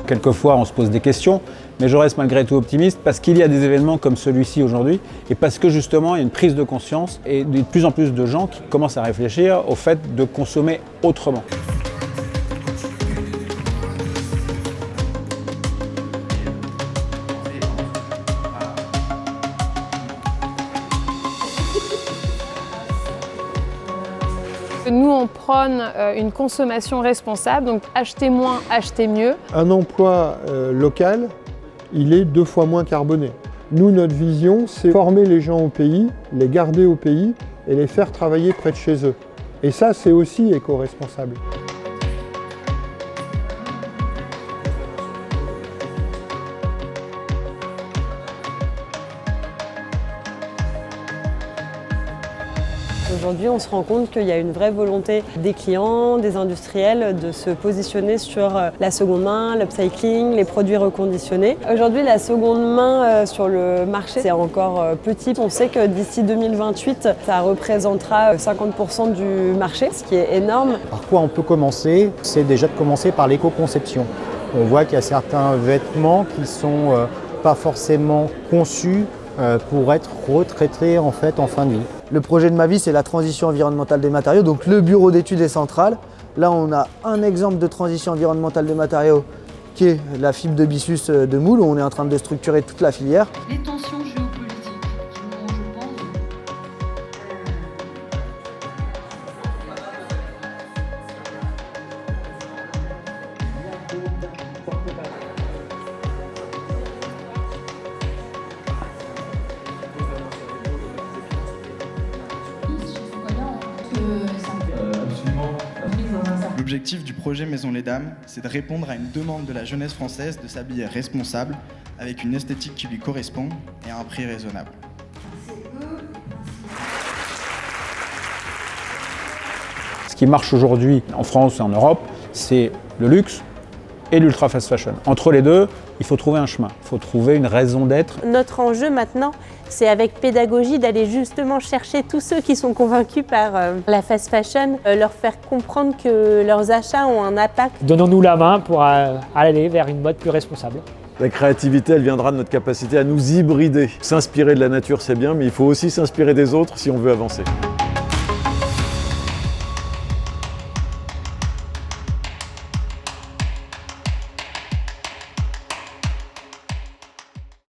Quelquefois, on se pose des questions, mais je reste malgré tout optimiste parce qu'il y a des événements comme celui-ci aujourd'hui et parce que justement, il y a une prise de conscience et de plus en plus de gens qui commencent à réfléchir au fait de consommer autrement. Nous, on prône une consommation responsable, donc acheter moins, acheter mieux. Un emploi local, il est 2 fois moins carboné. Nous, notre vision, c'est former les gens au pays, les garder au pays et les faire travailler près de chez eux. Et ça, c'est aussi éco-responsable. Aujourd'hui, on se rend compte qu'il y a une vraie volonté des clients, des industriels de se positionner sur la seconde main, l'upcycling, les produits reconditionnés. Aujourd'hui, la seconde main sur le marché, c'est encore petit. On sait que d'ici 2028, ça représentera 50% du marché, ce qui est énorme. Par quoi on peut commencer? C'est déjà de commencer par l'éco-conception. On voit qu'il y a certains vêtements qui ne sont pas forcément conçus pour être retraités en fin de vie. Le projet de ma vie, c'est la transition environnementale des matériaux, donc le bureau d'études est central. Là, on a un exemple de transition environnementale des matériaux qui est la fibre de byssus de moule, où on est en train de structurer toute la filière. Les tensions géopolitiques, je pense. L'objectif du projet Maison les Dames, c'est de répondre à une demande de la jeunesse française de s'habiller responsable, avec une esthétique qui lui correspond et à un prix raisonnable. Ce qui marche aujourd'hui en France et en Europe, c'est le luxe et l'ultra fast fashion. Entre les deux, il faut trouver un chemin, il faut trouver une raison d'être. Notre enjeu maintenant, c'est avec pédagogie d'aller justement chercher tous ceux qui sont convaincus par la fast fashion, leur faire comprendre que leurs achats ont un impact. Donnons-nous la main pour aller vers une mode plus responsable. La créativité, elle viendra de notre capacité à nous hybrider. S'inspirer de la nature, c'est bien, mais il faut aussi s'inspirer des autres si on veut avancer.